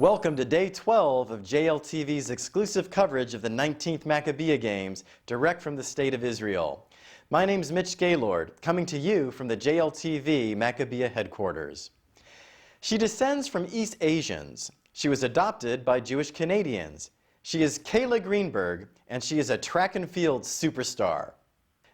Welcome to Day 12 of JLTV's exclusive coverage of the 19th Maccabiah Games, direct from the State of Israel. My name's Mitch Gaylord, coming to you from the JLTV Maccabiah headquarters. She descends from East Asians. She was adopted by Jewish Canadians. She is Kayla Greenberg, and she is a track and field superstar.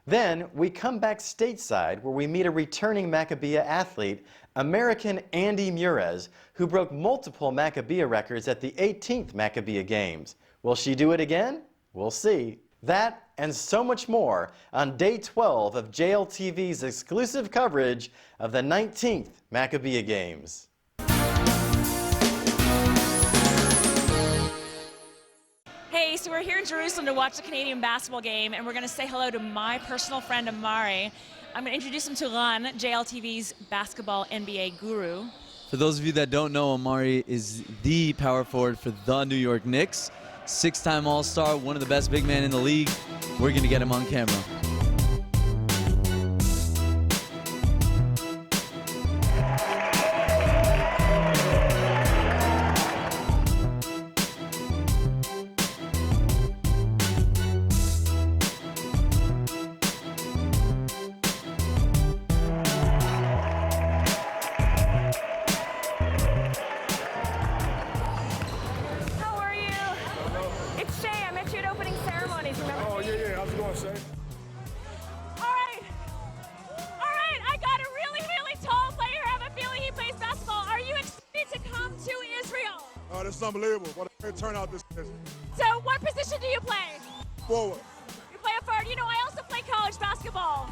Then we come back stateside where we meet a returning Maccabiah athlete, American Andi Murez, who broke multiple Maccabiah records at the 18th Maccabiah Games. Will she do it again? We'll see. That and so much more on Day 12 of JLTV's exclusive coverage of the 19th Maccabiah Games. Hey, so we're here in Jerusalem to watch the Canadian basketball game, and we're going to say hello to my personal friend, Amar'e. I'm going to introduce him to Eran, JLTV's basketball NBA guru. For those of you that don't know, Amar'e is the power forward for the New York Knicks. Six-time All-Star, one of the best big men in the league. We're going to get him on camera. Shay. All right, I got a really tall player. I have a feeling he plays basketball. Are you excited to come to Israel? Oh, this is unbelievable. What a great turnout this is. So what position do you play? Forward. You play a forward. You know, I also play college basketball.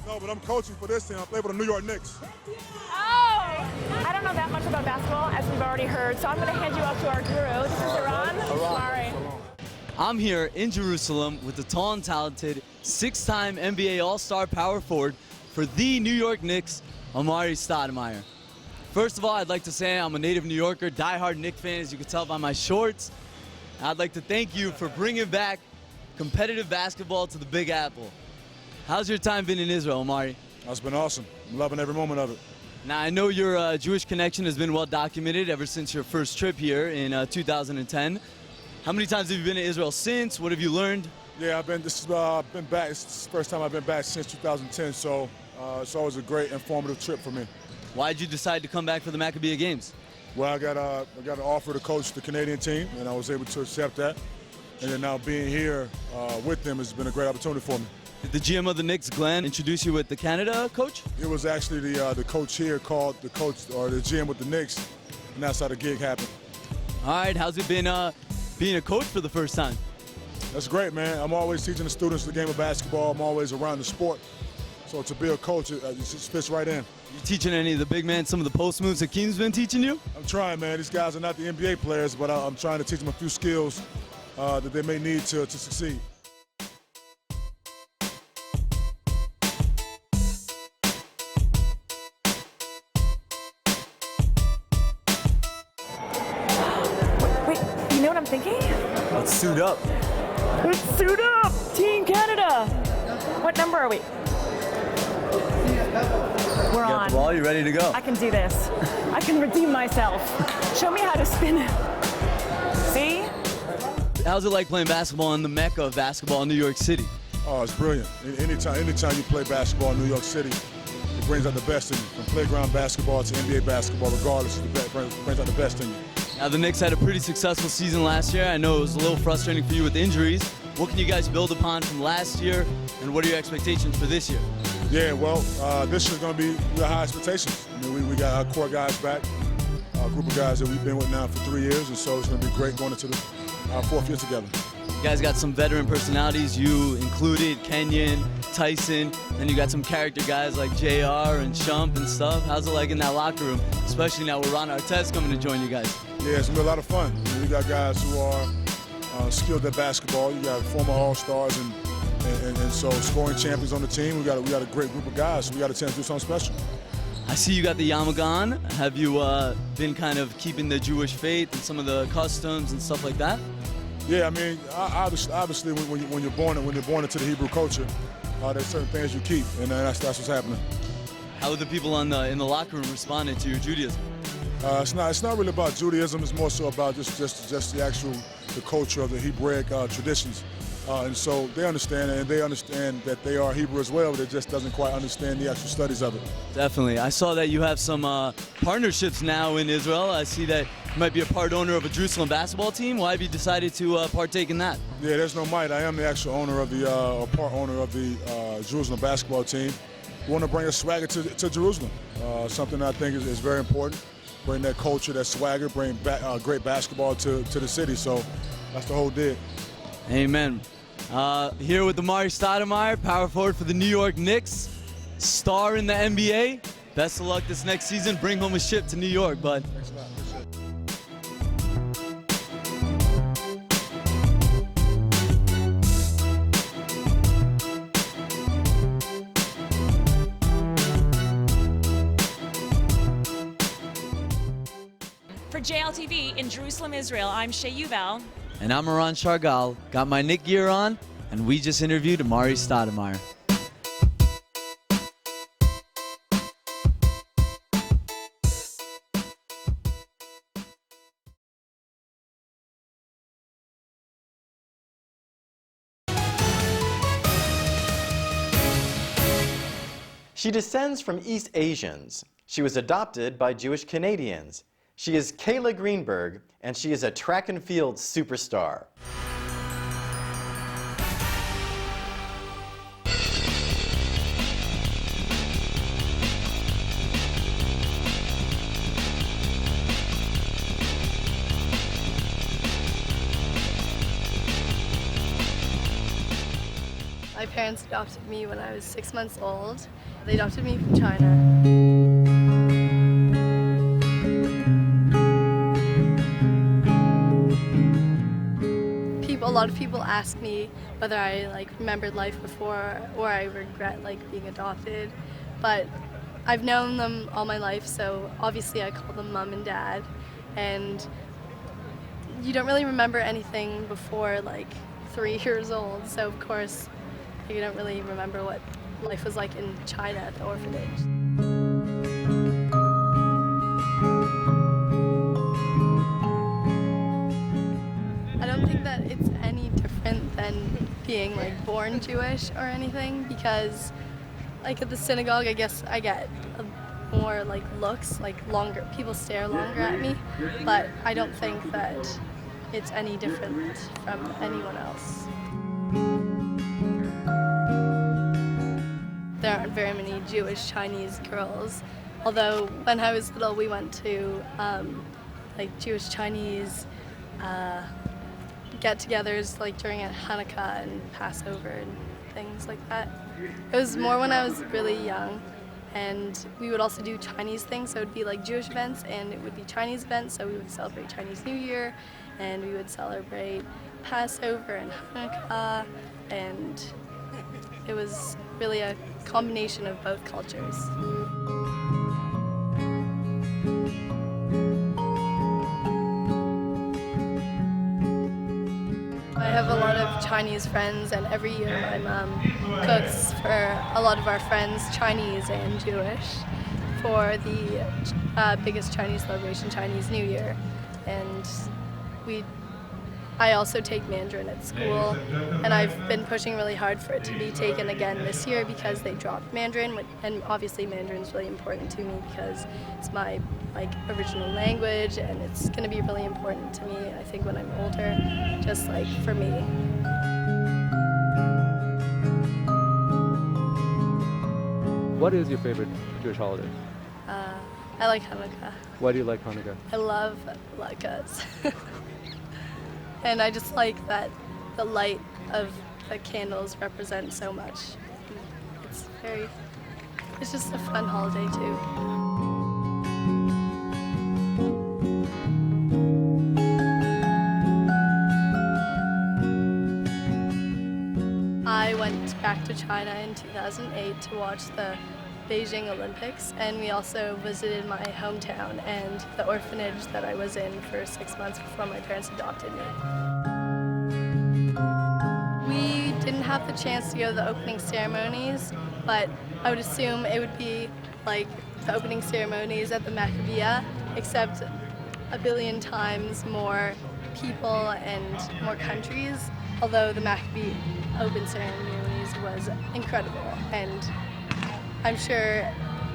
No, but I'm coaching for this team. I play for the New York Knicks. Oh! I don't know that much about basketball, as we've already heard, so I'm going to hand you off to our guru. This is Eran. Amar'e. I'm here in Jerusalem with the tall and talented six-time NBA All-Star power forward for the New York Knicks, Amar'e Stoudemire. First of all, I'd like to say I'm a native New Yorker, diehard Knicks fan, as you can tell by my shorts. I'd like to thank you for bringing back competitive basketball to the Big Apple. How's your time been in Israel, Amar'e? It's been awesome. I'm loving every moment of it. Now, I know your Jewish connection has been well documented ever since your first trip here in 2010. How many times have you been to Israel since? What have you learned? Yeah, I've been back. It's the first time I've been back since 2010, so it's always a great informative trip for me. Why did you decide to come back for the Maccabiah Games? Well, I got an offer to coach the Canadian team, and I was able to accept that. And then now being here with them has been a great opportunity for me. Did the GM of the Knicks, Glenn, introduce you with the Canada coach? It was actually the coach here called the coach, or the GM with the Knicks, and that's how the gig happened. All right, how's it been being a coach for the first time? That's great, man. I'm always teaching the students the game of basketball. I'm always around the sport. So to be a coach, it just fits right in. You teaching any of the big men some of the post moves that Keem's been teaching you? I'm trying, man. These guys are not the NBA players, but I'm trying to teach them a few skills that they may need to succeed. You know what I'm thinking? Let's suit up. Let's suit up! Team Canada! What number are we? We're You got on. the ball, you ready to go? I can do this. I can redeem myself. Show me how to spin it. See? How's it like playing basketball in the mecca of basketball in New York City? Oh, it's brilliant. Anytime you play basketball in New York City, it brings out the best in you. From playground basketball to NBA basketball, regardless, it brings out the best in you. Now, the Knicks had a pretty successful season last year. I know it was a little frustrating for you with injuries. What can you guys build upon from last year, and what are your expectations for this year? Yeah, well, this year's going to be high expectations. I mean, we got our core guys back, a group of guys that we've been with now for 3 years, and so it's going to be great going into our fourth year together. You guys got some veteran personalities, you included, Kenyon, Tyson, and you got some character guys like JR and Shump and stuff. How's it like in that locker room, especially now with Ron Artest coming to join you guys? Yeah, it's going to be a lot of fun. I mean, we got guys who are skilled at basketball. You got former All-Stars and so scoring champions on the team. We got a great group of guys, so we got a chance to do something special. I see you got the yarmulke. Have you been kind of keeping the Jewish faith and some of the customs and stuff like that? Yeah, I mean, obviously, when you're born into the Hebrew culture, there's certain things you keep, and that's what's happening. How are the people in the locker room responding to your Judaism? It's not really about Judaism. It's more so about just the culture of the Hebraic traditions. And so they understand it, and they understand that they are Hebrew as well, but it just doesn't quite understand the actual studies of it. Definitely. I saw that you have some partnerships now in Israel. I see that you might be a part owner of a Jerusalem basketball team. Why have you decided to partake in that? Yeah, there's no might. I am the actual owner of the, or part owner of the Jerusalem basketball team. We want to bring a swagger to Jerusalem, something I think is very important. Bring that culture, that swagger, bring great basketball to the city. So that's the whole deal. Amen. Here with Amar'e Stoudemire, power forward for the New York Knicks, star in the NBA. Best of luck this next season. Bring home a ship to New York, bud. Thanks a lot. For JLTV in Jerusalem, Israel, I'm Shay Yuval. And I'm Eran Shargal. Got my Knick gear on, and we just interviewed Amar'e Stoudemire. She descends from East Asians. She was adopted by Jewish Canadians. She is Kayla Greenberg, and she is a track and field superstar. My parents adopted me when I was 6 months old. They adopted me from China. A lot of people ask me whether I remembered life before or I regret being adopted, but I've known them all my life, so obviously I call them mom and dad, and you don't really remember anything before 3 years old, so of course you don't really remember what life was like in China at the orphanage. I don't think that it's any different than being born Jewish or anything, because at the synagogue I guess I get more looks, longer, people stare longer at me, but I don't think that it's any different from anyone else. There aren't very many Jewish Chinese girls, although when I was little we went to Jewish Chinese get-togethers during Hanukkah and Passover and things like that. It was more when I was really young, and we would also do Chinese things, so it would be Jewish events and it would be Chinese events, so we would celebrate Chinese New Year and we would celebrate Passover and Hanukkah, and it was really a combination of both cultures. I have a lot of Chinese friends, and every year my mom cooks for a lot of our friends, Chinese and Jewish, for the biggest Chinese celebration, Chinese New Year. And I also take Mandarin at school, and I've been pushing really hard for it to be taken again this year because they dropped Mandarin, and obviously Mandarin is really important to me because it's my original language, and it's going to be really important to me, I think, when I'm older, just for me. What is your favorite Jewish holiday? I like Hanukkah. Why do you like Hanukkah? I love latkes. And I just like that the light of the candles represent so much. It's just a fun holiday too. I went back to China in 2008 to watch the Beijing Olympics, and we also visited my hometown and the orphanage that I was in for 6 months before my parents adopted me. We didn't have the chance to go to the opening ceremonies, but I would assume it would be the opening ceremonies at the Maccabiah except a billion times more people and more countries, although the Maccabi Open ceremonies was incredible. And I'm sure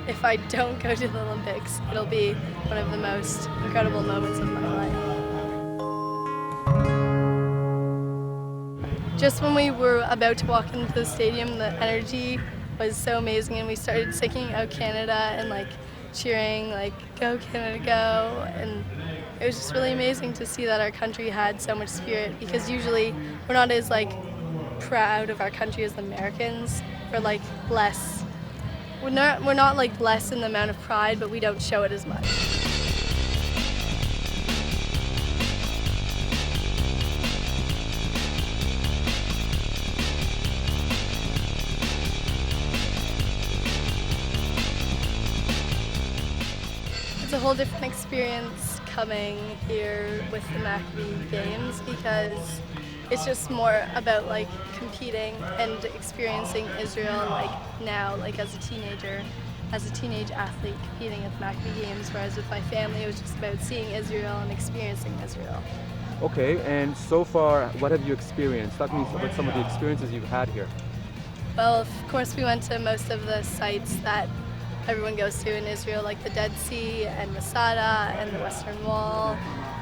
if I don't go to the Olympics, it'll be one of the most incredible moments of my life. Just when we were about to walk into the stadium, the energy was so amazing, and we started singing "Oh Canada" and like cheering like "Go Canada, go!" And it was just really amazing to see that our country had so much spirit, because usually we're not as like proud of our country as the Americans. We're like less. We're not like less in the amount of pride, but we don't show it as much. It's a whole different experience coming here with the Maccabi Games, because it's just more about like competing and experiencing Israel like now, like as a teenager, as a teenage athlete competing at the Maccabi Games, whereas with my family it was just about seeing Israel and experiencing Israel. Okay, and so far, what have you experienced? Talk to me about some of the experiences you've had here. Well, of course we went to most of the sites that everyone goes to in Israel, like the Dead Sea and Masada and the Western Wall,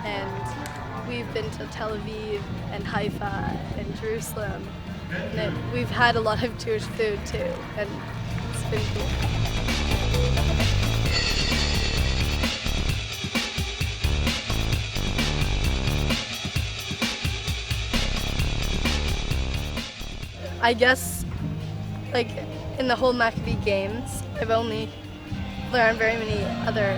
and we've been to Tel Aviv and Haifa and Jerusalem. And we've had a lot of Jewish food too, and it's been cool. I guess, like, in the whole Maccabi Games, I've only learned very many other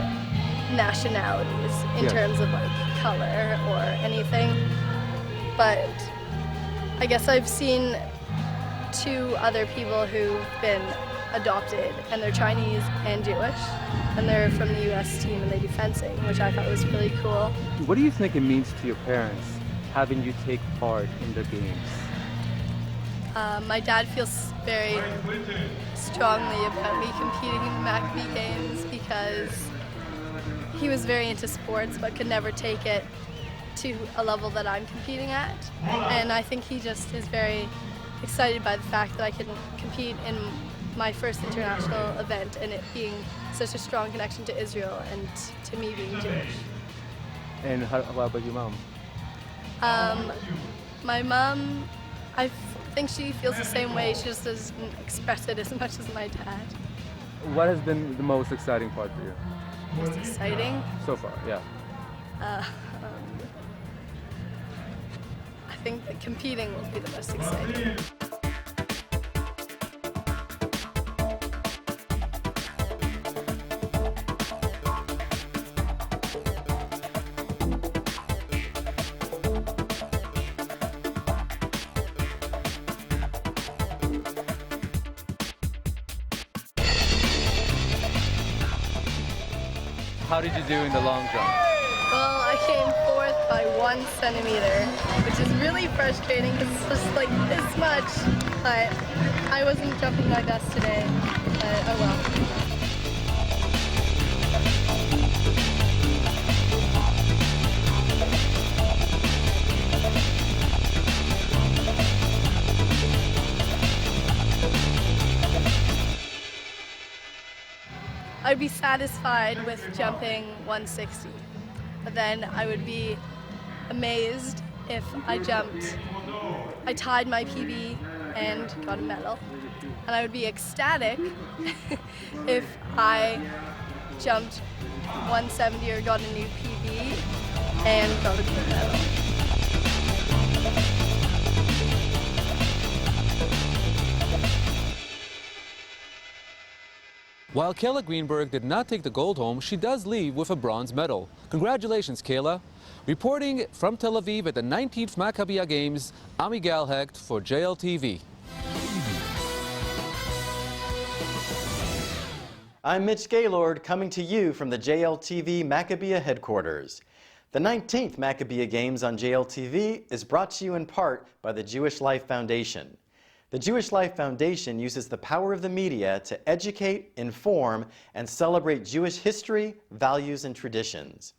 nationalities in terms of like color or anything, but I guess I've seen 2 other people who've been adopted, and they're Chinese and Jewish, and they're from the US team and they do fencing, which I thought was really cool. What do you think it means to your parents having you take part in the games? My dad feels very strongly about me competing in the Maccabi Games because he was very into sports but could never take it to a level that I'm competing at. And I think he just is very excited by the fact that I can compete in my first international event, and it being such a strong connection to Israel and to me being Jewish. And how about your mom? My mom, I think she feels the same way. She just doesn't express it as much as my dad. What has been the most exciting part for you? Most exciting? So far, yeah. I think that competing will be the most exciting. How did you do in the long jump? Well, I came 4th by 1 centimeter, which is really frustrating because it's just like this much. But I wasn't jumping my best today, but oh well. I'd be satisfied with jumping 160, but then I would be amazed if I tied my PB and got a medal. And I would be ecstatic if I jumped 170 or got a new PB and got a gold medal. While Kayla Greenberg did not take the gold home, she does leave with a bronze medal. Congratulations, Kayla. Reporting from Tel Aviv at the 19th Maccabiah Games, I'm Igal Hecht for JLTV. I'm Mitch Gaylord, coming to you from the JLTV Maccabiah headquarters. The 19th Maccabiah Games on JLTV is brought to you in part by the Jewish Life Foundation. The Jewish Life Foundation uses the power of the media to educate, inform, and celebrate Jewish history, values, and traditions.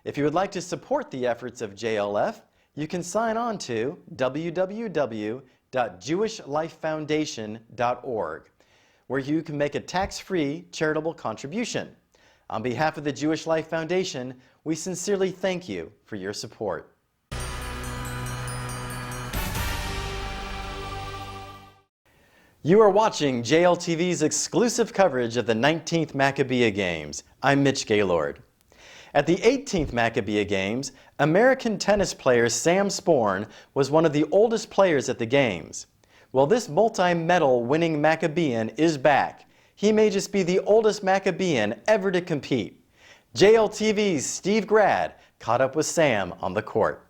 If you would like to support the efforts of JLF, you can sign on to www.jewishlifefoundation.org, where you can make a tax-free charitable contribution. On behalf of the Jewish Life Foundation, we sincerely thank you for your support. You are watching JLTV's exclusive coverage of the 19th Maccabiah Games. I'm Mitch Gaylord. At the 18th Maccabiah Games, American tennis player Sam Sporn was one of the oldest players at the Games. Well, this multi-medal winning Maccabian is back. He may just be the oldest Maccabian ever to compete. JLTV's Steve Grad caught up with Sam on the court.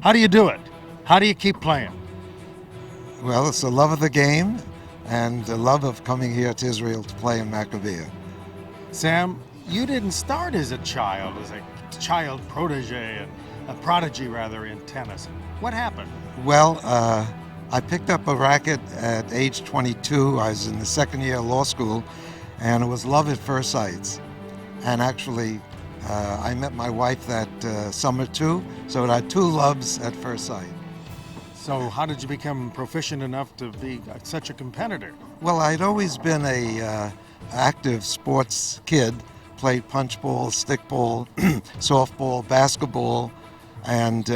How do you do it? How do you keep playing? Well, it's the love of the game and the love of coming here to Israel to play in Maccabiah. Sam, you didn't start as a child protege, and a prodigy rather, in tennis. What happened? Well, I picked up a racket at age 22. I was in the second year of law school, and it was love at first sight. And actually, I met my wife that summer too, so it had two loves at first sight. So how did you become proficient enough to be such a competitor? Well, I'd always been a active sports kid, played punchball, stickball, softball, basketball, and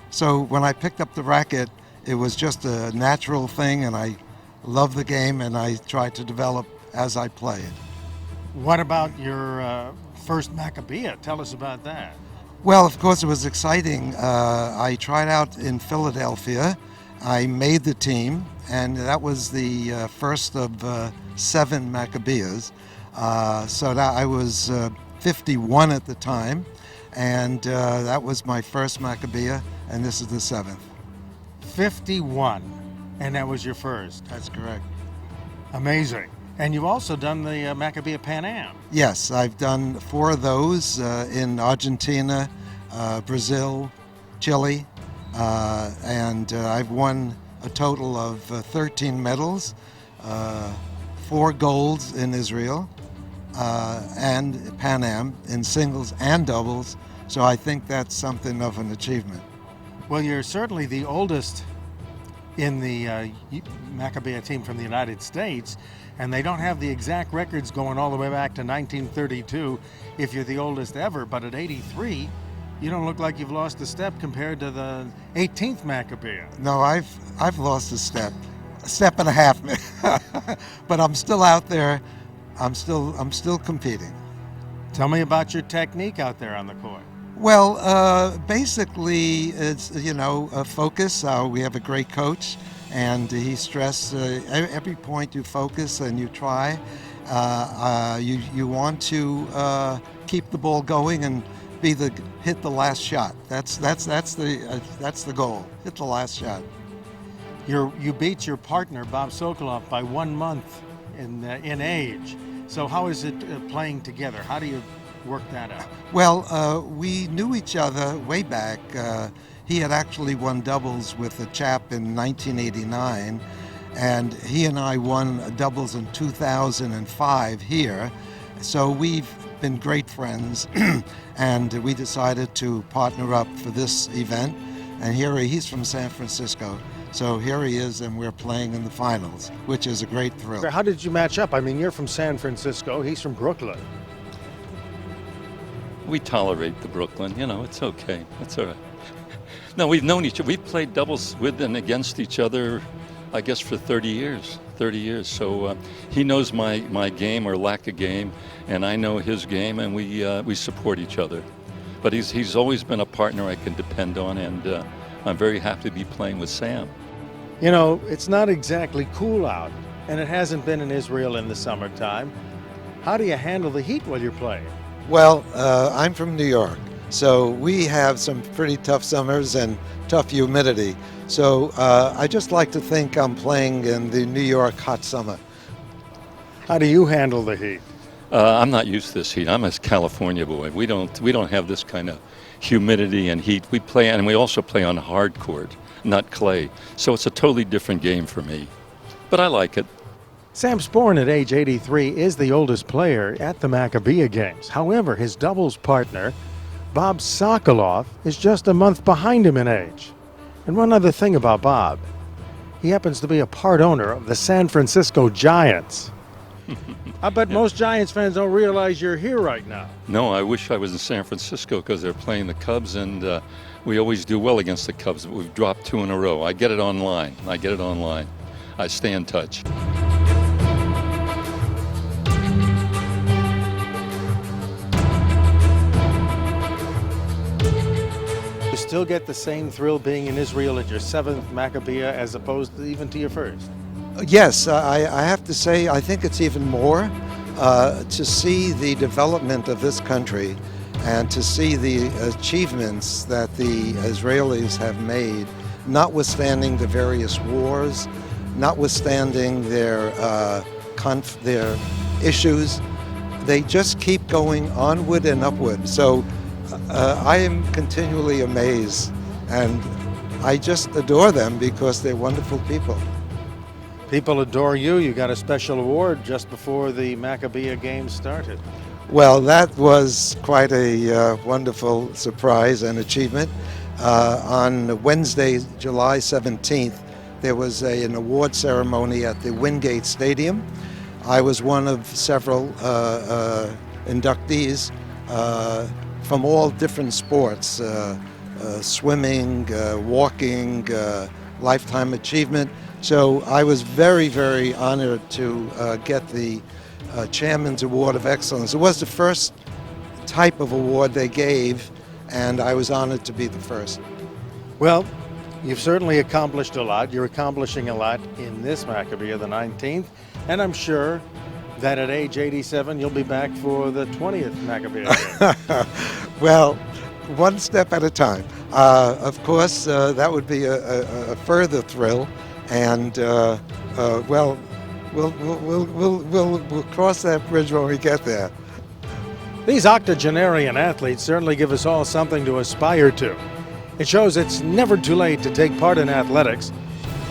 so when I picked up the racket, it was just a natural thing, and I loved the game, and I tried to develop as I played. What about your first Maccabiah? Tell us about that. Well, of course, it was exciting. I tried out in Philadelphia. I made the team, and that was the first of 7 Maccabiahs. So that I was 51 at the time, and that was my first Maccabiah, and this is the 7th. 51, and that was your first. That's correct. Amazing. And you've also done the Maccabiah Pan Am. Yes, I've done 4 of those in Argentina, Brazil, Chile, and I've won a total of 13 medals, 4 golds in Israel, and Pan Am in singles and doubles, so I think that's something of an achievement. Well, you're certainly the oldest in the Maccabiah team from the United States, and they don't have the exact records going all the way back to 1932 if you're the oldest ever, but at 83, you don't look like you've lost a step compared to the 18th Maccabiah. No, I've lost a step and a half, but I'm still out there. I'm still competing. Tell me about your technique out there on the court. Well, basically, it's a focus. We have a great coach, and he stressed every point you focus and you try. You want to keep the ball going and hit the last shot. That's the goal. Hit the last shot. You beat your partner Bob Sockolov by 1 month in age. So how is it playing together? How do you work that out? Well, we knew each other way back. He had actually won doubles with a chap in 1989, and he and I won doubles in 2005 here. So we've been great friends, and we decided to partner up for this event. And he's from San Francisco. So here he is, and we're playing in the finals, which is a great thrill. How did you match up? I mean, you're from San Francisco, he's from Brooklyn. We tolerate the Brooklyn, it's okay. It's all right. No, we've known each other. We've played doubles with and against each other, I guess, for 30 years. So he knows my game or lack of game, and I know his game, and we support each other. But he's always been a partner I can depend on, and I'm very happy to be playing with Sam. It's not exactly cool out, and it hasn't been in Israel in the summertime. How do you handle the heat while you're playing? Well, I'm from New York, So we have some pretty tough summers and tough humidity. So I just like to think I'm playing in the New York hot summer. How do you handle the heat? I'm not used to this heat. I'm a California boy. We don't have this kind of humidity and heat. We play, and we also play on hard court, not clay. So it's a totally different game for me. But I like it. Sam Sporn at age 83 is the oldest player at the Maccabiah Games. However, his doubles partner, Bob Sockolov, is just a month behind him in age. And one other thing about Bob, he happens to be a part owner of the San Francisco Giants. I bet most Giants fans don't realize you're here right now. No, I wish I was in San Francisco because they're playing the Cubs, and we always do well against the Cubs, but we've dropped 2 in a row. I get it online. I stay in touch. You still get the same thrill being in Israel at your 7th Maccabiah as opposed to even to your first? Yes, I have to say I think it's even more to see the development of this country and to see the achievements that the Israelis have made, notwithstanding the various wars, notwithstanding their issues. They just keep going onward and upward. So I am continually amazed, and I just adore them because they're wonderful people. People adore you. You got a special award just before the Maccabiah Games started. Well, that was quite a wonderful surprise and achievement. On Wednesday, July 17th, there was an award ceremony at the Wingate Stadium. I was one of several inductees from all different sports, swimming, walking, lifetime achievement. So I was very, very honored to get the Chairman's Award of Excellence. It was the first type of award they gave, and I was honored to be the first. Well, you've certainly accomplished a lot. You're accomplishing a lot in this Maccabiah, the 19th, and I'm sure that at age 87 you'll be back for the 20th Maccabiah Games. Well, one step at a time. Of course, that would be a further thrill. And well, we'll cross that bridge when we get there. These octogenarian athletes certainly give us all something to aspire to. It shows it's never too late to take part in athletics,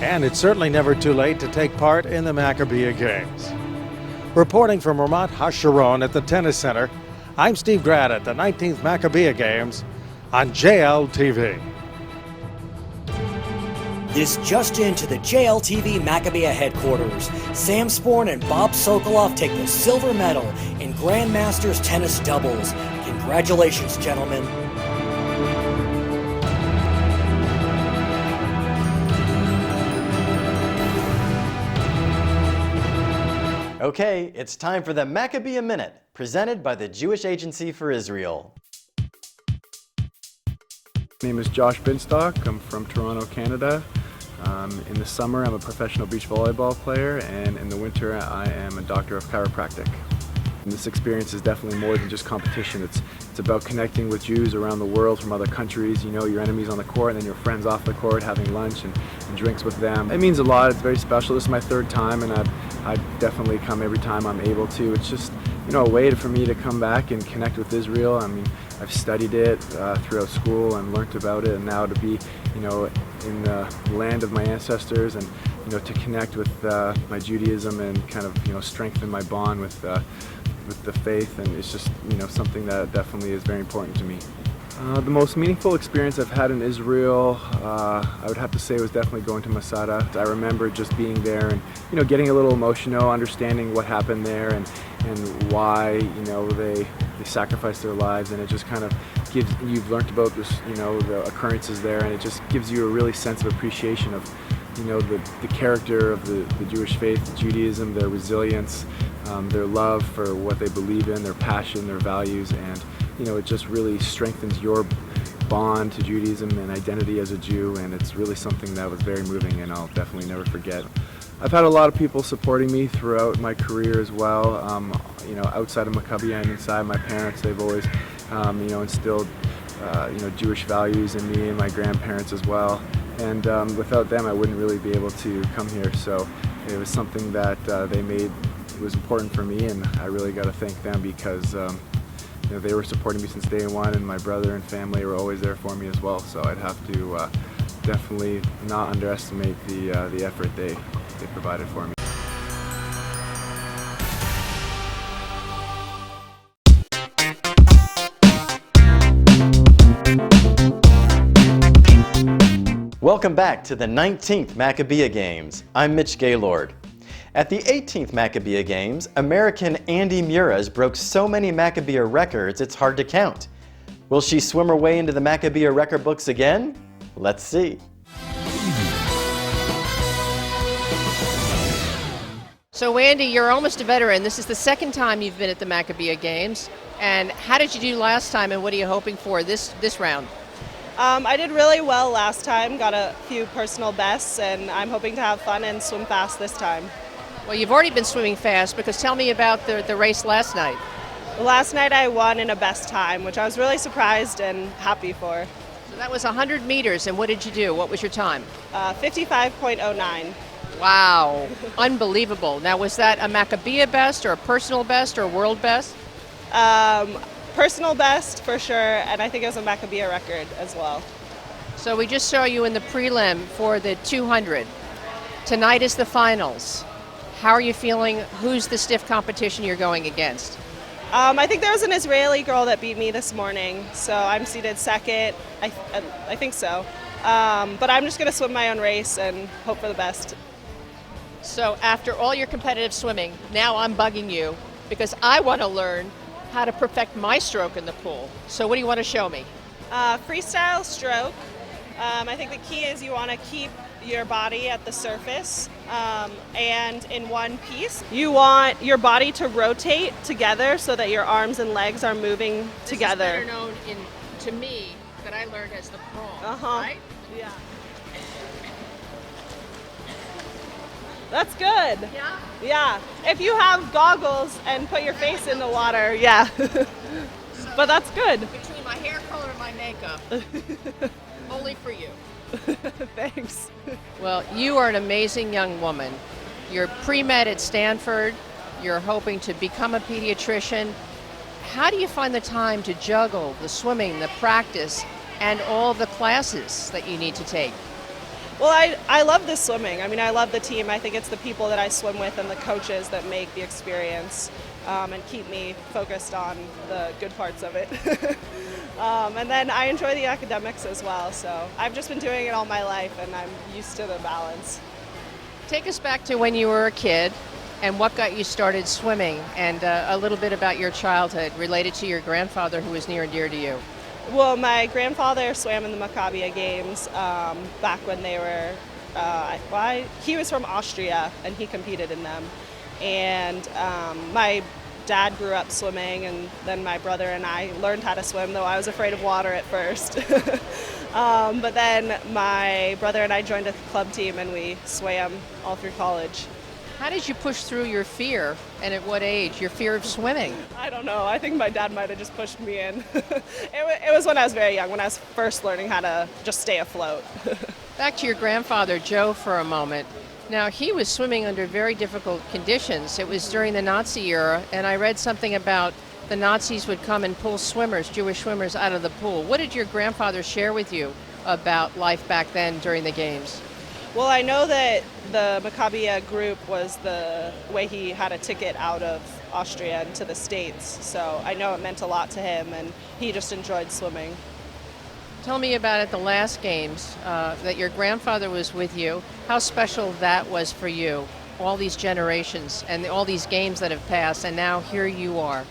and it's certainly never too late to take part in the Maccabiah Games. Reporting from Ramat HaSharon at the Tennis Center, I'm Steve Grad at the 19th Maccabiah Games on JLTV. This just into the JLTV Maccabiah headquarters. Sam Sporn and Bob Sockolov take the silver medal in Grandmasters tennis doubles. Congratulations, gentlemen. Okay, it's time for the Maccabiah Minute, presented by the Jewish Agency for Israel. My name is Josh Binstock. I'm from Toronto, Canada. In the summer, I'm a professional beach volleyball player, and in the winter, I am a doctor of chiropractic. And this experience is definitely more than just competition. It's about connecting with Jews around the world from other countries. You know your enemies on the court and then your friends off the court, having lunch and drinks with them. It means a lot. It's very special. This is my 3rd time, and I definitely come every time I'm able to. It's just, you know, a way for me to come back and connect with Israel. I mean, I've studied it throughout school and learned about it, and now to be, you know, in the land of my ancestors and, you know, to connect with my Judaism and kind of, you know, strengthen my bond with the faith, and it's just, you know, something that definitely is very important to me. The most meaningful experience I've had in Israel, I would have to say, was definitely going to Masada. I remember just being there and, you know, getting a little emotional, understanding what happened there and why, you know, they sacrificed their lives, and it just kind of gives, you've learned about this, you know, the occurrences there, and it just gives you a really sense of appreciation of, you know, the character of the Jewish faith, Judaism, their resilience, their love for what they believe in, their passion, their values, and, you know, it just really strengthens your bond to Judaism and identity as a Jew, and it's really something that was very moving and I'll definitely never forget. I've had a lot of people supporting me throughout my career as well, you know, outside of Maccabi and inside. My parents, they've always, you know, instilled Jewish values in me and my grandparents as well. And without them, I wouldn't really be able to come here. So it was something that they made. It was important for me, and I really got to thank them because they were supporting me since day one, and my brother and family were always there for me as well. So I'd have to definitely not underestimate the effort they provided for me. Welcome back to the 19th Maccabiah Games. I'm Mitch Gaylord. At the 18th Maccabiah Games, American Andi Murez broke so many Maccabiah records it's hard to count. Will she swim her way into the Maccabiah record books again? Let's see. So Andi, you're almost a veteran. This is the second time you've been at the Maccabiah Games. And how did you do last time, and what are you hoping for this round? I did really well last time, got a few personal bests, and I'm hoping to have fun and swim fast this time. Well, you've already been swimming fast, because tell me about the race last night. Last night I won in a best time, which I was really surprised and happy for. So that was 100 meters, and what did you do? What was your time? 55.09. Wow, unbelievable. Now, was that a Maccabiah best, or a personal best, or a world best? Personal best for sure, and I think it was a Maccabiah record as well. So we just saw you in the prelim for the 200. Tonight is the finals. How are you feeling? Who's the stiff competition you're going against? I think there was an Israeli girl that beat me this morning, so I'm seated second. I think so. But I'm just going to swim my own race and hope for the best. So after all your competitive swimming, now I'm bugging you because I want to learn how to perfect my stroke in the pool. So what do you want to show me? Freestyle stroke. I think the key is you want to keep your body at the surface and in one piece. You want your body to rotate together so that your arms and legs are moving together. This is better known to me that I learned as the crawl, right? Yeah. That's good. Yeah? Yeah. If you have goggles and put your face in the water, yeah. But that's good. Between my hair color and my makeup. Only for you. Thanks. Well, you are an amazing young woman. You're pre-med at Stanford. You're hoping to become a pediatrician. How do you find the time to juggle the swimming, the practice, and all the classes that you need to take? Well, I love this swimming. I mean, I love the team. I think it's the people that I swim with and the coaches that make the experience and keep me focused on the good parts of it. And then I enjoy the academics as well. So I've just been doing it all my life, and I'm used to the balance. Take us back to when you were a kid and what got you started swimming, and a little bit about your childhood related to your grandfather, who was near and dear to you. Well, my grandfather swam in the Maccabiah Games back when they were, he was from Austria and he competed in them. And my dad grew up swimming, and then my brother and I learned how to swim, though I was afraid of water at first. But then my brother and I joined a club team and we swam all through college. How did you push through your fear, and at what age, your fear of swimming? I don't know. I think my dad might have just pushed me in. It was when I was very young, when I was first learning how to just stay afloat. Back to your grandfather, Joe, for a moment. Now, he was swimming under very difficult conditions. It was during the Nazi era, and I read something about the Nazis would come and pull swimmers, Jewish swimmers, out of the pool. What did your grandfather share with you about life back then during the games? Well, I know that the Maccabiah group was the way he had a ticket out of Austria and to the States. So I know it meant a lot to him, and he just enjoyed swimming. Tell me about at the last games that your grandfather was with you, how special that was for you, all these generations and all these games that have passed, and now here you are.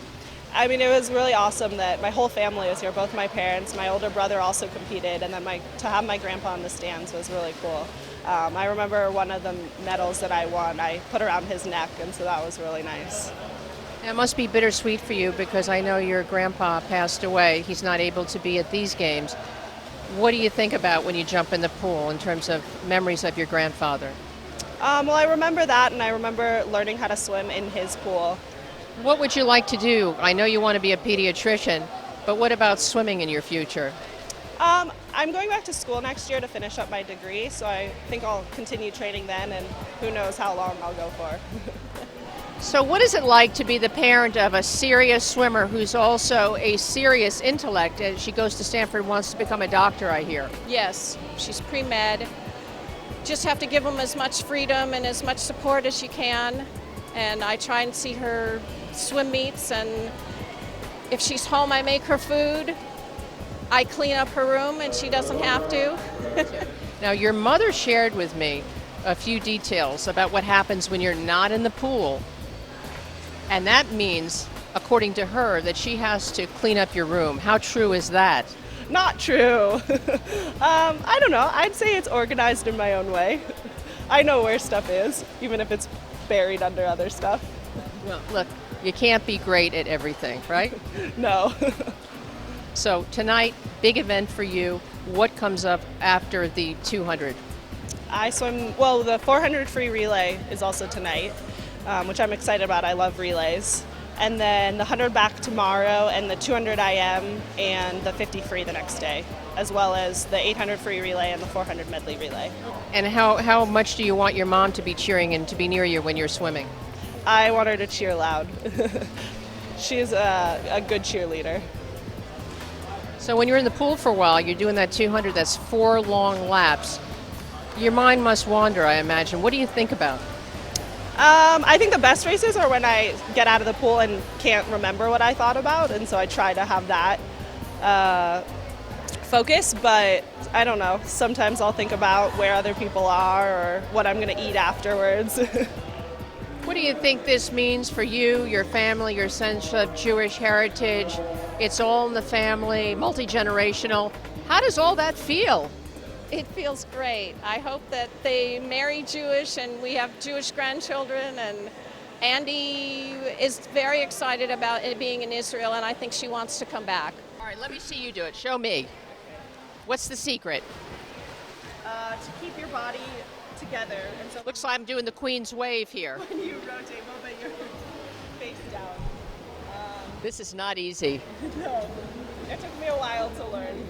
I mean, it was really awesome that my whole family was here, both my parents, my older brother also competed, and then to have my grandpa in the stands was really cool. I remember one of the medals that I won, I put around his neck, and so that was really nice. It must be bittersweet for you because I know your grandpa passed away. He's not able to be at these games. What do you think about when you jump in the pool in terms of memories of your grandfather? Well, I remember that, and I remember learning how to swim in his pool. What would you like to do? I know you want to be a pediatrician. But what about swimming in your future? I'm going back to school next year to finish up my degree, so I think I'll continue training then, and who knows how long I'll go for. So what is it like to be the parent of a serious swimmer who's also a serious intellect? As she goes to Stanford and wants to become a doctor, I hear. Yes, she's pre-med. Just have to give them as much freedom and as much support as you can. And I try and see her swim meets, and if she's home, I make her food. I clean up her room, and she doesn't have to. Now, your mother shared with me a few details about what happens when you're not in the pool. And that means, according to her, that she has to clean up your room. How true is that? Not true. I don't know. I'd say it's organized in my own way. I know where stuff is, even if it's buried under other stuff. Well, look, you can't be great at everything, right? No. So tonight, big event for you. What comes up after the 200? I swim, well, the 400 free relay is also tonight, which I'm excited about. I love relays. And then the 100 back tomorrow, and the 200 IM, and the 50 free the next day, as well as the 800 free relay and the 400 medley relay. And how much do you want your mom to be cheering and to be near you when you're swimming? I want her to cheer loud. She's a good cheerleader. So when you're in the pool for a while, you're doing that 200, that's 4 long laps. Your mind must wander, I imagine. What do you think about? I think the best races are when I get out of the pool and can't remember what I thought about, and so I try to have that focus, but I don't know. Sometimes I'll think about where other people are or what I'm going to eat afterwards. What do you think this means for you, your family, your sense of Jewish heritage? It's all in the family, multi-generational. How does all that feel? It feels great. I hope that they marry Jewish and we have Jewish grandchildren, and Andi is very excited about it being in Israel, and I think she wants to come back. All right, let me see you do it. Show me. What's the secret? To keep your body together. And so Looks like I'm doing the Queen's wave here. when you rotate, move your face down. This is not easy. No, it took me a while to learn.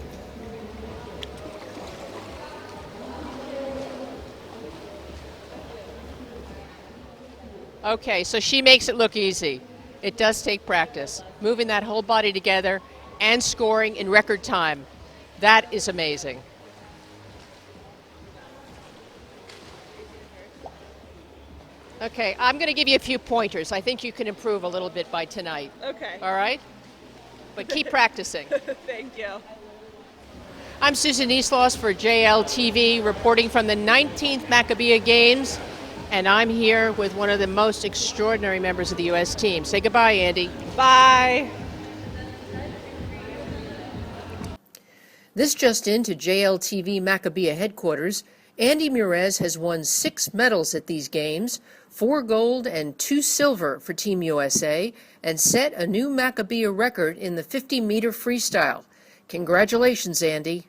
Okay, so she makes it look easy. It does take practice. Moving that whole body together and scoring in record time. That is amazing. Okay, I'm going to give you a few pointers. I think you can improve a little bit by tonight. Okay. All right? But keep practicing. Thank you. I'm Susan Neisloss for JLTV, reporting from the 19th Maccabiah Games, and I'm here with one of the most extraordinary members of the U.S. team. Say goodbye, Andi. Bye. This just into JLTV Maccabiah headquarters. Andi Murez has won 6 medals at these games, 4 gold and 2 silver for Team USA, and set a new Maccabiah record in the 50-meter freestyle. Congratulations, Andi.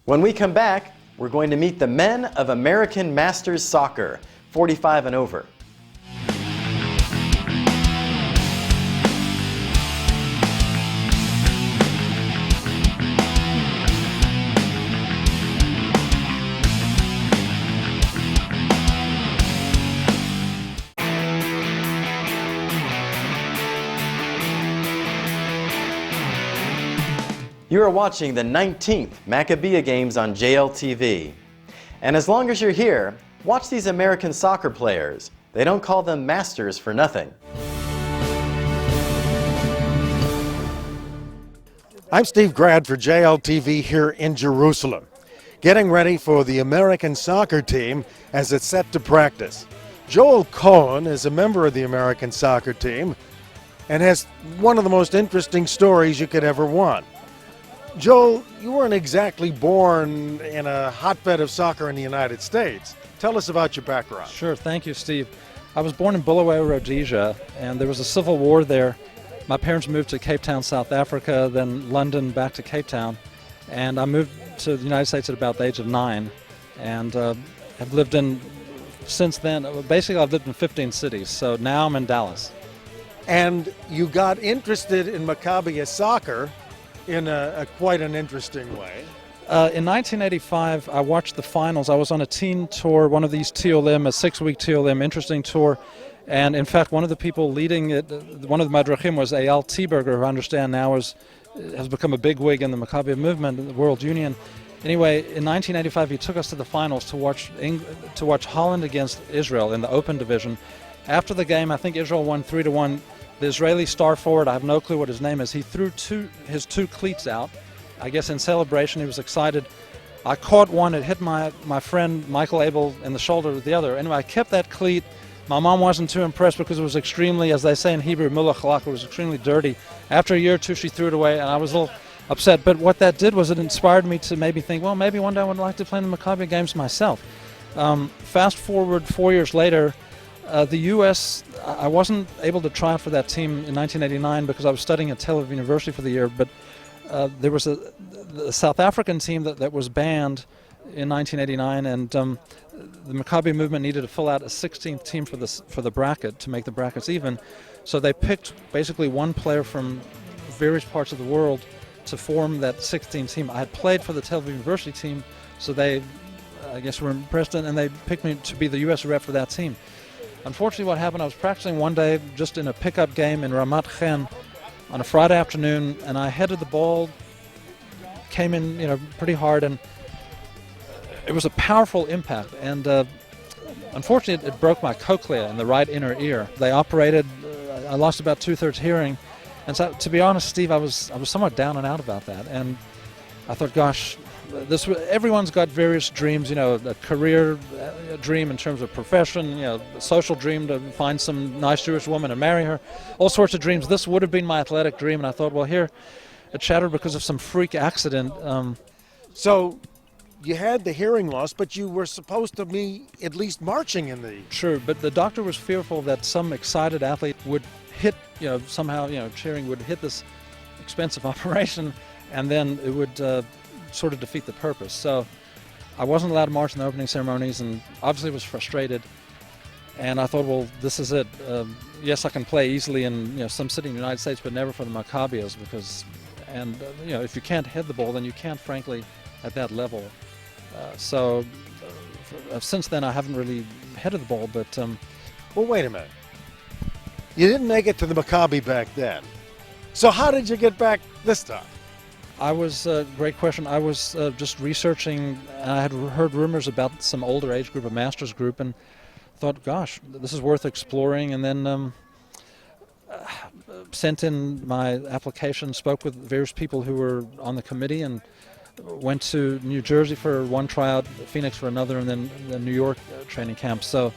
When we come back, we're going to meet the men of American Masters Soccer, 45 and over. You are watching the 19th Maccabiah Games on JLTV. And as long as you're here, watch these American soccer players. They don't call them masters for nothing. I'm Steve Grad for JLTV here in Jerusalem, getting ready for the American soccer team as it's set to practice. Joel Cohen is a member of the American soccer team and has one of the most interesting stories you could ever want. Joel, you weren't exactly born in a hotbed of soccer in the United States. Tell us about your background. Sure, thank you, Steve. I was born in Bulawayo, Rhodesia, and there was a civil war there. My parents moved to Cape Town, South Africa, then London, back to Cape Town, and I moved to the United States at about the age of 9, and have lived in, since then, basically I've lived in 15 cities, so now I'm in Dallas. and you got interested in Maccabi soccer in quite an interesting way. In 1985, I watched the finals. I was on a teen tour, one of these TLM, a 6-week TLM, interesting tour. And in fact, one of the people leading it, one of the madrachim was Eyal Tieberger, who I understand now has become a big wig in the Maccabi movement, the World Union. Anyway, in 1985, he took us to the finals to watch Holland against Israel in the open division. After the game, I think Israel won 3-1. The Israeli star forward, I have no clue what his name is, he threw his two cleats out. I guess in celebration, he was excited. I caught one, it hit my friend Michael Abel in the shoulder with the other. Anyway, I kept that cleat. My mom wasn't too impressed because it was extremely, as they say in Hebrew, mulach, it was extremely dirty. After a year or two, she threw it away, and I was a little upset. But what that did was it inspired me to maybe think, well, maybe one day I would like to play in the Maccabi Games myself. Fast forward 4 years later, the U.S., I wasn't able to try out for that team in 1989 because I was studying at Tel Aviv University for the year, but there was a South African team that was banned in 1989, and the Maccabi movement needed to fill out a 16th team for the bracket to make the brackets even. So they picked basically one player from various parts of the world to form that 16th team. I had played for the Tel Aviv University team, so they, I guess, were impressed, and they picked me to be the U.S. rep for that team. Unfortunately, what happened, I was practicing one day just in a pickup game in Ramat Chen on a Friday afternoon, and I headed the ball, came in, pretty hard, and it was a powerful impact. And unfortunately, it broke my cochlea in the right inner ear. They operated. I lost about 2/3 hearing, and so, to be honest, Steve, I was somewhat down and out about that. And I thought, gosh, everyone's got various dreams. A career dream in terms of profession. A social dream to find some nice Jewish woman and marry her. All sorts of dreams. This would have been my athletic dream, and I thought, well, here, it shattered because of some freak accident. So you had the hearing loss, but you were supposed to be at least marching in the... True, but the doctor was fearful that some excited athlete would hit, somehow, cheering would hit this expensive operation, and then it would sort of defeat the purpose. So I wasn't allowed to march in the opening ceremonies, and obviously was frustrated. And I thought, well, this is it. Yes, I can play easily in some city in the United States, but never for the Maccabias, because, if you can't head the ball, then you can't, frankly, at that level. So since then, I haven't really headed the ball, but... Well, wait a minute. You didn't make it to the Maccabi back then. So how did you get back this time? I was, great question, I was just researching, and I had heard rumors about some older age group, a master's group, and thought, gosh, this is worth exploring, and then sent in my application, spoke with various people who were on the committee, and went to New Jersey for one tryout, Phoenix for another, and then the New York training camp. So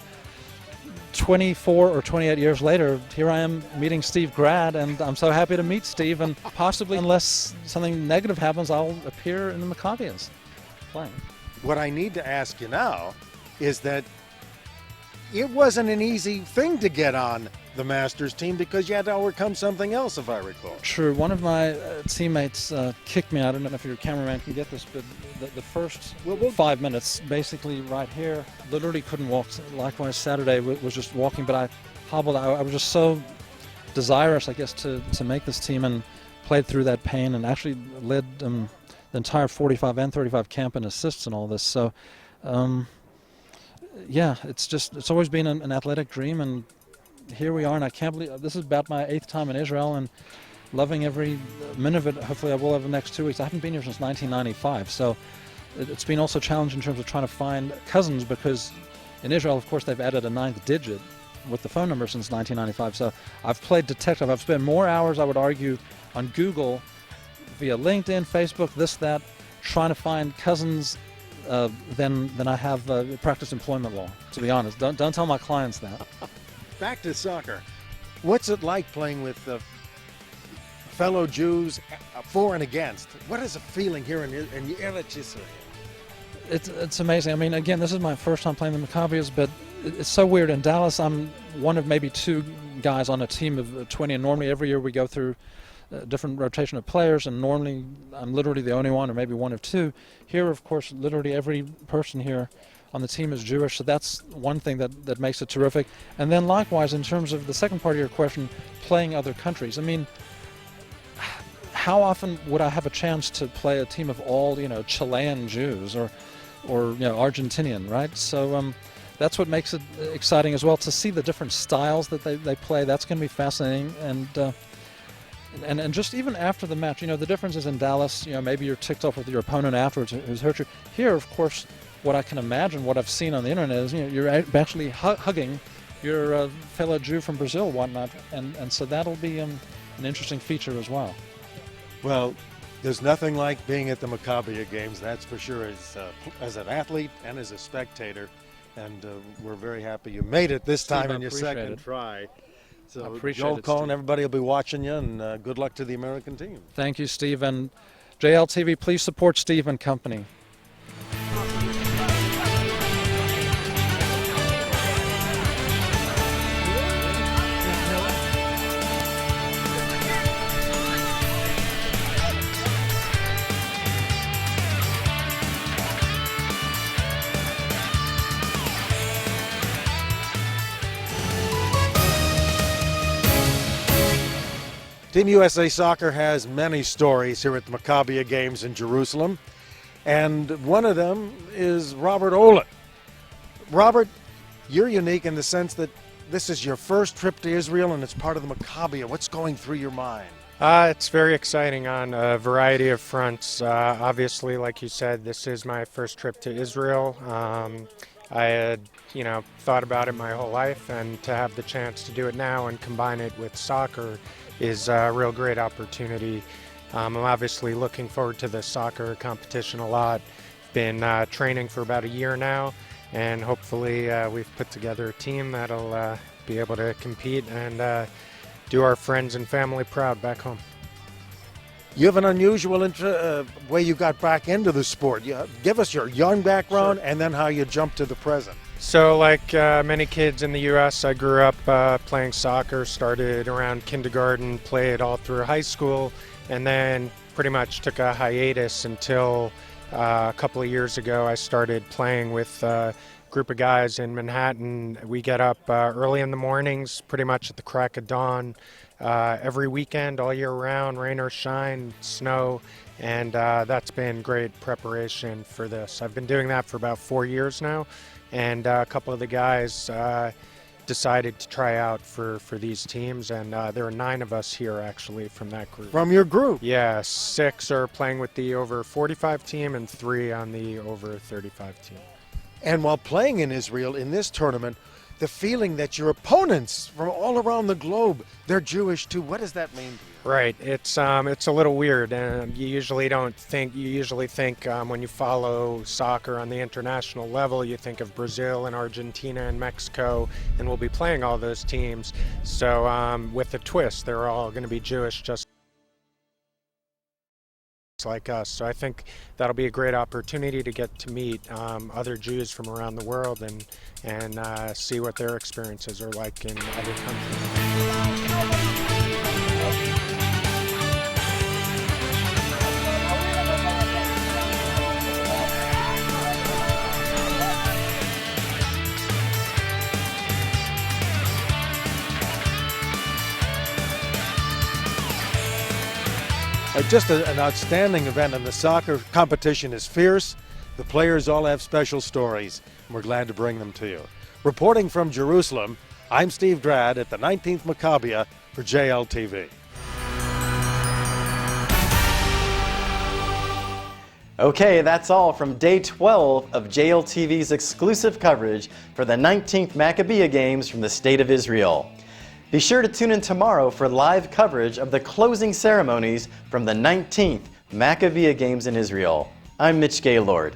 24 or 28 years later, here I am meeting Steve Grad, and I'm so happy to meet Steve, and possibly, unless something negative happens, I'll appear in the Maccabians playing. What I need to ask you now is that it wasn't an easy thing to get on the Masters team because you had to overcome something else, if I recall. True. One of my teammates kicked me out. I don't know if your cameraman can get this, but the first 5 minutes, basically right here, literally couldn't walk. Likewise, Saturday was just walking, but I hobbled. I was just so desirous, I guess, to make this team, and played through that pain, and actually led the entire 45 and 35 camp in assists and all this. So, yeah, it's always been an athletic dream, and here we are, and I can't believe this is about my 8th time in Israel, and loving every minute of it. Hopefully I will over the next 2 weeks. I haven't been here since 1995, so it's been also challenging in terms of trying to find cousins, because in Israel, of course, they've added a 9th digit with the phone number since 1995. So I've played detective. I've spent more hours, I would argue, on Google, via LinkedIn, Facebook, this, that, trying to find cousins than I have practiced employment law, to be honest. Don't tell my clients that. Back to soccer. What's it like playing with fellow Jews for and against? What is the feeling here in Eretz Yisrael? It's amazing. I mean, again, this is my first time playing the Maccabias, but it's so weird. In Dallas, I'm one of maybe 2 guys on a team of 20, and normally every year we go through a different rotation of players, and normally I'm literally the only one, or maybe one of 2. Here, of course, literally every person here on the team is Jewish, so that's one thing that makes it terrific. And then likewise, in terms of the second part of your question, playing other countries. I mean, how often would I have a chance to play a team of all, Chilean Jews or Argentinian, right? So that's what makes it exciting as well, to see the different styles that they play. That's going to be fascinating. And just even after the match, the differences in Dallas, maybe you're ticked off with your opponent afterwards who's hurt you. Here, of course, what I can imagine, what I've seen on the internet is, you're actually hugging your fellow Jew from Brazil, whatnot, and so that'll be an interesting feature as well. Well, there's nothing like being at the Maccabiah Games, that's for sure, as an athlete and as a spectator. And we're very happy you made it this time in your second try. So Joel Cohen, everybody will be watching you, and good luck to the American team. Thank you, Steve. And JLTV, please support Steve and company. Team USA Soccer has many stories here at the Maccabiah Games in Jerusalem, and one of them is Robert Olin. Robert, you're unique in the sense that this is your first trip to Israel and it's part of the Maccabiah. What's going through your mind? It's very exciting on a variety of fronts. Obviously, like you said, this is my first trip to Israel. I had, thought about it my whole life, and to have the chance to do it now and combine it with soccer is a real great opportunity. I'm obviously looking forward to the soccer competition a lot. Been training for about a year now, and hopefully we've put together a team that'll be able to compete and do our friends and family proud back home. You have an unusual way you got back into the sport. Give us your young background and then how you jumped to the present. So like many kids in the U.S., I grew up playing soccer, started around kindergarten, played all through high school, and then pretty much took a hiatus until a couple of years ago. I started playing with a group of guys in Manhattan. We get up early in the mornings, pretty much at the crack of dawn, every weekend, all year round, rain or shine, snow, and that's been great preparation for this. I've been doing that for about 4 years now, and a couple of the guys decided to try out for these teams, and there are 9 of us here actually from that group. From your group? Yeah, 6 are playing with the over 45 team and 3 on the over 35 team. And while playing in Israel in this tournament, the feeling that your opponents from all around the globe, they're Jewish too, what does that mean to you? Right, it's a little weird, and you usually think when you follow soccer on the international level, you think of Brazil and Argentina and Mexico, and we'll be playing all those teams. So with a twist, they're all going to be Jewish, just like us. So I think that'll be a great opportunity to get to meet other Jews from around the world and see what their experiences are like in other countries. Just an outstanding event, and the soccer competition is fierce. The players all have special stories, and we're glad to bring them to you. Reporting from Jerusalem, I'm Steve Grad at the 19th Maccabiah for JLTV. Okay, that's all from day 12 of JLTV's exclusive coverage for the 19th Maccabiah Games from the State of Israel. Be sure to tune in tomorrow for live coverage of the closing ceremonies from the 19th Maccabiah Games in Israel. I'm Mitch Gaylord.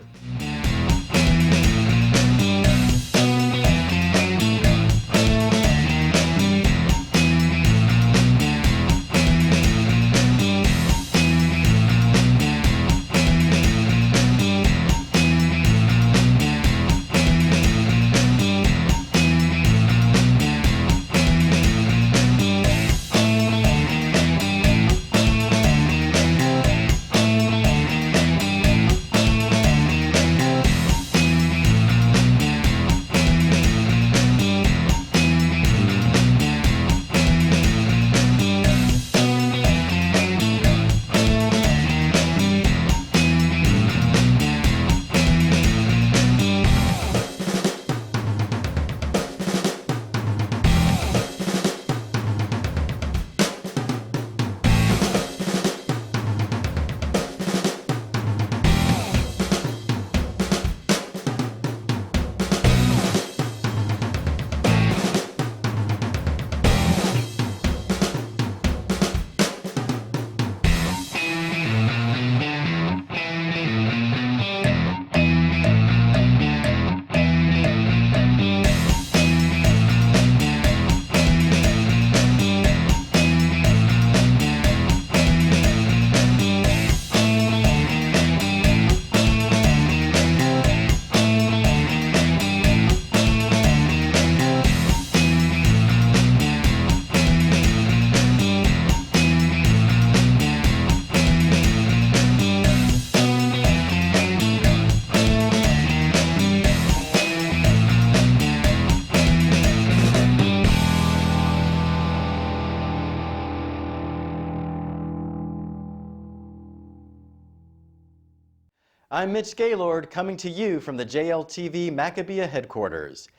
I'm Mitch Gaylord coming to you from the JLTV Maccabiah headquarters.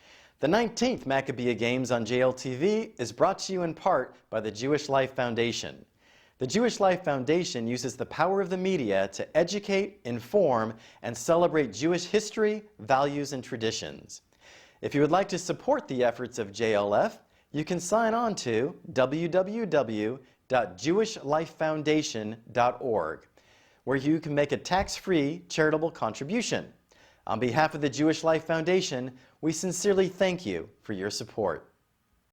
The 19th Maccabiah Games on JLTV is brought to you in part by the Jewish Life Foundation. The Jewish Life Foundation uses the power of the media to educate, inform, and celebrate Jewish history, values, and traditions. If you would like to support the efforts of JLF, you can sign on to www.jewishlifefoundation.org, where you can make a tax-free charitable contribution. On behalf of the Jewish Life Foundation, we sincerely thank you for your support.